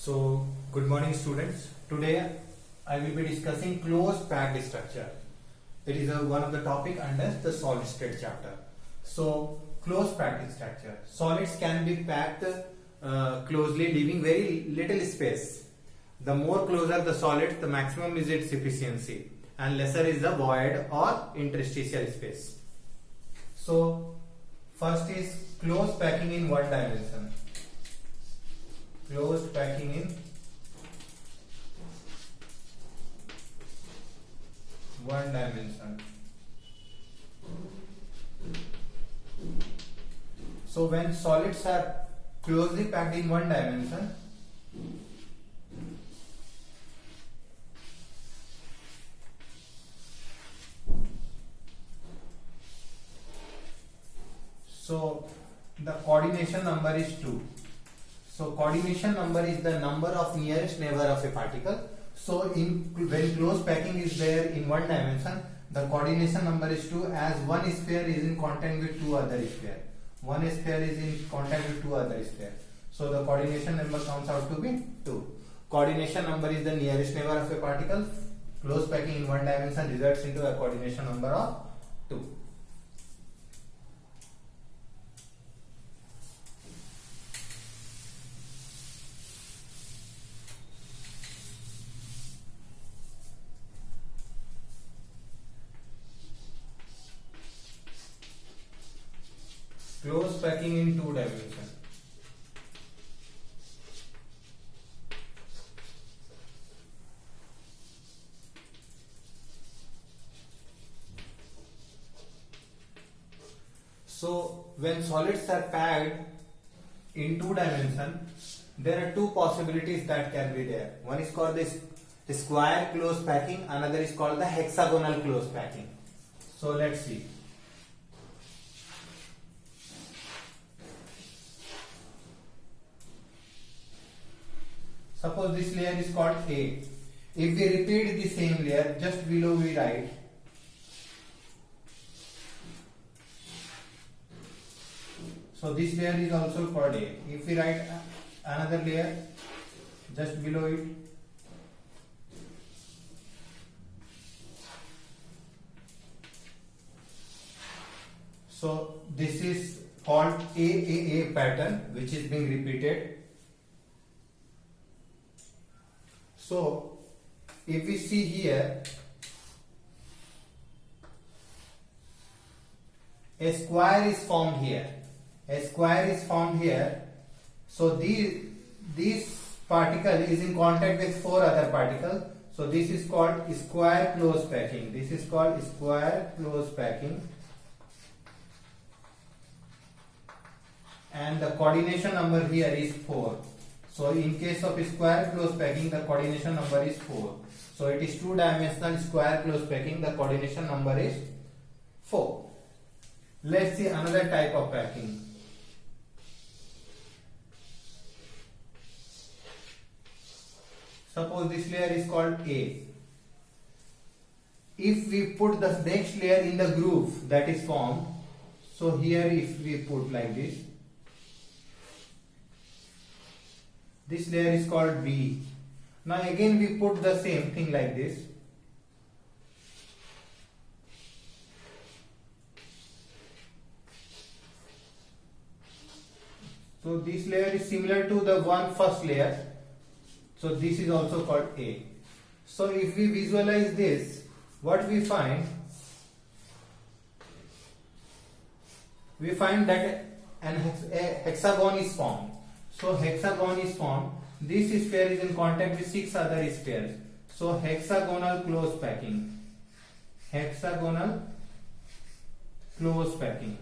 So, good morning students. Today I will be discussing closed packed structure. It is one of the topic under the solid state chapter. So, closed packed structure. Solids can be packed closely, leaving very little space. The more closer the solid, the maximum is its efficiency, and lesser is the void or interstitial space. So, first is closed packing in one dimension. Closed packing in one dimension. So when solids are closely packed in one dimension, so the coordination number is 2. So coordination number is the number of nearest neighbor of a particle. So when closed packing is there in one dimension, the coordination number is 2, as one sphere is in contact with two other sphere. One sphere is in contact with two other sphere. So the coordination number comes out to be 2. Coordination number is the nearest neighbor of a particle. Closed packing in one dimension results into a coordination number of 2. Closed packing in two dimensions. So when solids are packed in two dimensions, there are two possibilities that can be there. One is called the square closed packing, another is called the hexagonal closed packing. So let's see. Suppose this layer is called A. If we repeat the same layer, just below we write so this layer is also called A. If we write another layer just below it, so this is called AAA pattern, which is being repeated. So if we see here, a square is formed here. A square is formed here. So this particle is in contact with four other particles. So this is called square closed packing. This is called square closed packing. And the coordination number here is 4. So in case of square closed packing, the coordination number is 4. So it is two-dimensional square closed packing. The coordination number is 4. Let's see another type of packing. Suppose this layer is called A. If we put the next layer in the groove that is formed, so here if we put like this, this layer is called B. Now again we put the same thing like this. So this layer is similar to the first layer. So this is also called A. So if we visualize this, what we find? We find that a hexagon is formed. So hexagon is formed. This sphere is in contact with 6 other spheres. So hexagonal closed packing. Hexagonal closed packing.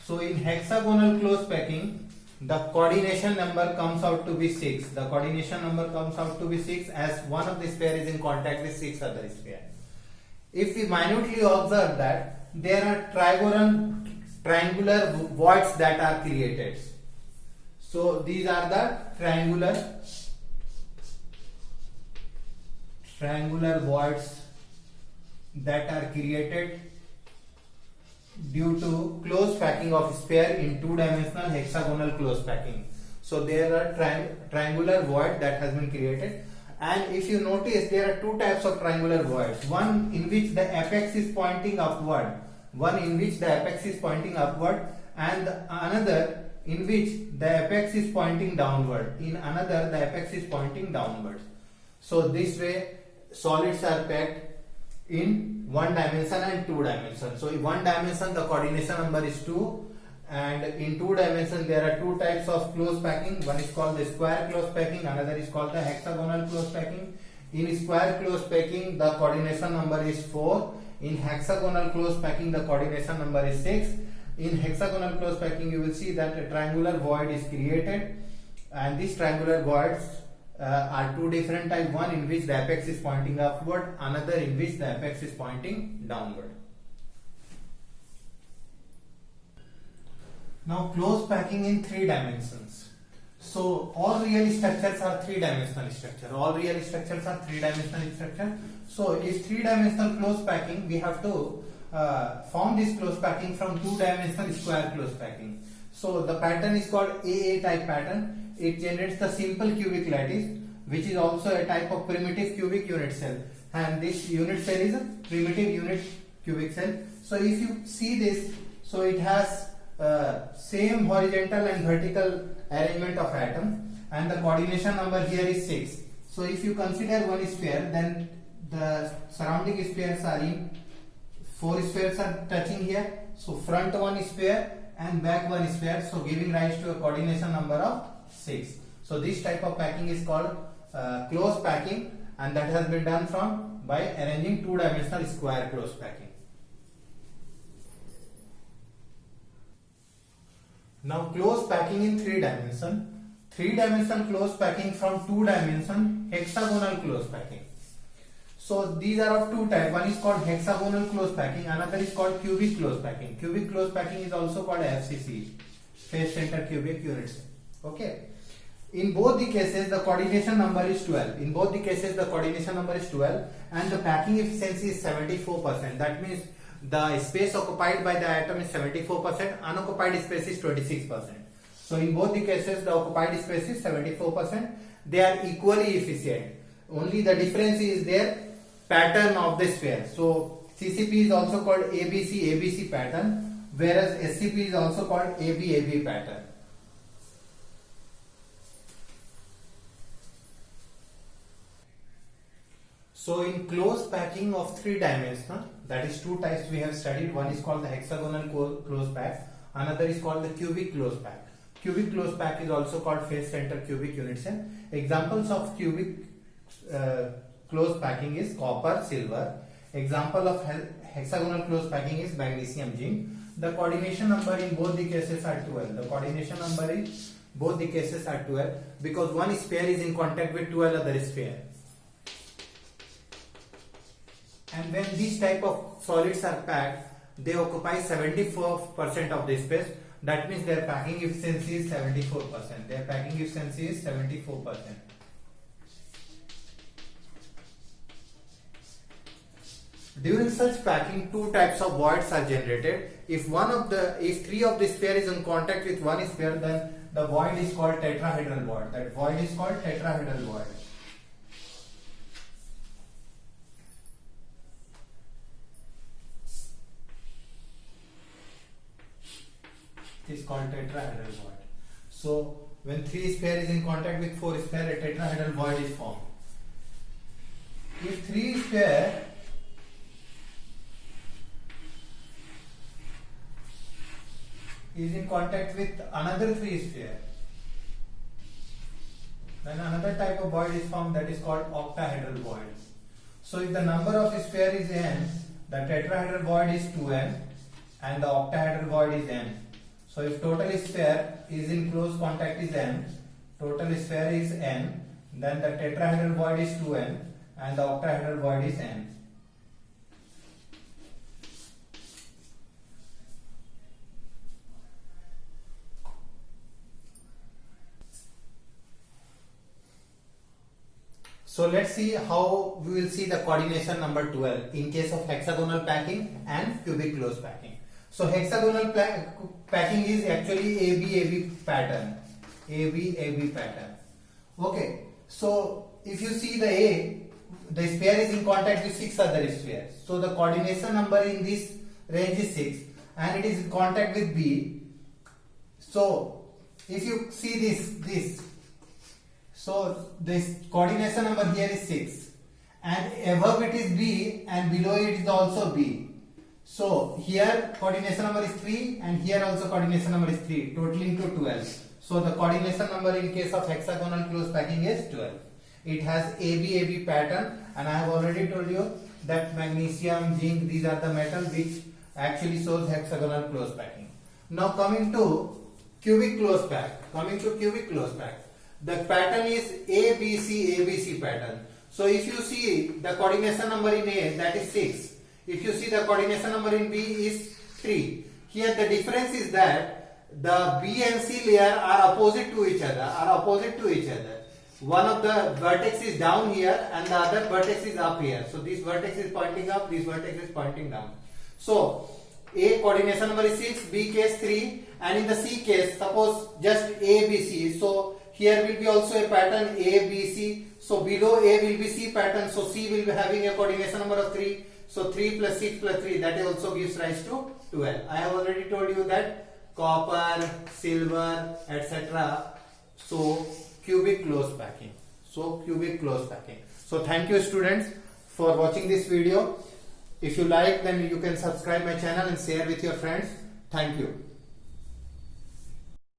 So in hexagonal closed packing, the coordination number comes out to be 6. The coordination number comes out to be 6 as one of the sphere is in contact with 6 other spheres. If we minutely observe that there are triangular voids that are created. So these are the triangular voids that are created due to close packing of sphere in two-dimensional hexagonal close packing. So there are triangular void that has been created. And if you notice, there are two types of triangular voids. One in which the apex is pointing upward. And another in which the apex is pointing downward. So this way solids are packed in one dimension and two dimensions. So in one dimension the coordination number is 2, and in two dimensions there are two types of close packing. One is called the square close packing, another is called the hexagonal close packing. In square close packing the coordination number is 4. In hexagonal close packing the coordination number is 6. In hexagonal close packing you will see that a triangular void is created, and these triangular voids are two different types. One in which the apex is pointing upward, another in which the apex is pointing downward. Now close packing in 3 dimensions. So all real structures are 3-dimensional structure. So if 3-dimensional close packing, we have to form this close packing from 2-dimensional square close packing. So the pattern is called AA type pattern. It generates the simple cubic lattice, which is also a type of primitive cubic unit cell. And this unit cell is a primitive unit cubic cell. So if you see this, so it has same horizontal and vertical arrangement of atoms, and the coordination number here is 6. So if you consider one sphere, then the surrounding spheres are in 4 spheres are touching here. So front one sphere and back one sphere, so giving rise to a coordination number of 6. So this type of packing is called close packing, and that has been done by arranging 2-dimensional square close packing. Now close packing in 3 dimension. 3-dimensional close packing from 2-dimension hexagonal close packing. So these are of two types. One is called hexagonal close packing, another is called cubic close packing. Cubic close packing is also called FCC, face center cubic units. Okay. In both the cases the coordination number is 12. And the packing efficiency is 74%. That means the space occupied by the atom is 74%, unoccupied space is 26%. So in both the cases the occupied space is 74%. They are equally efficient. Only the difference is their pattern of the sphere. So CCP is also called ABC pattern, whereas SCP is also called AB pattern. So in close packing of 3-dimensional, that is 2 types we have studied. One is called the hexagonal close pack, another is called the cubic close pack. Cubic close pack is also called face center cubic unit cell. Examples of cubic close packing is copper, silver. Example of hexagonal close packing is magnesium, zinc. The coordination number in both the cases are 12. Because one sphere is in contact with 12 other sphere. And when these type of solids are packed, they occupy 74% of the space. That means their packing efficiency is 74%. During such packing, 2 types of voids are generated. If 3 of the sphere is in contact with one sphere, then the void is called tetrahedral void. It is called tetrahedral void. So when 3 sphere is in contact with 4 sphere, a tetrahedral void is formed. If 3 sphere is in contact with another 3 sphere, then another type of void is formed, that is called octahedral void. So if the number of sphere is n, the tetrahedral void is 2n and the octahedral void is n. So if total sphere is in close contact is n, then the tetrahedral void is 2n and the octahedral void is n. So let's see how we will see the coordination number 12 in case of hexagonal packing and cubic close packing. So hexagonal packing is actually AB pattern. AB pattern. Okay, so if you see the sphere is in contact with 6 other spheres. So the coordination number in this range is 6 and it is in contact with B. So if you see this, so this coordination number here is 6 and above it is B and below it is also B. So here coordination number is 3 and here also coordination number is 3, totaling to 12. So the coordination number in case of hexagonal close packing is 12. It has AB pattern, and I have already told you that magnesium, zinc, these are the metals which actually shows hexagonal close packing. Now coming to cubic close pack. The pattern is ABC pattern. So if you see the coordination number in A, that is 6. If you see the coordination number in B is 3. Here the difference is that the B and C layer are opposite to each other. One of the vertex is down here and the other vertex is up here. So this vertex is pointing up, this vertex is pointing down. So A coordination number is 6, B case 3, and in the C case, suppose just ABC. So here will be also a pattern ABC. So below A will be C pattern. So C will be having a coordination number of 3. So 3 plus 6 plus 3, that also gives rise to 12. I have already told you that copper, silver, etc. So cubic close packing. So thank you students for watching this video. If you like, then you can subscribe my channel and share with your friends. Thank you.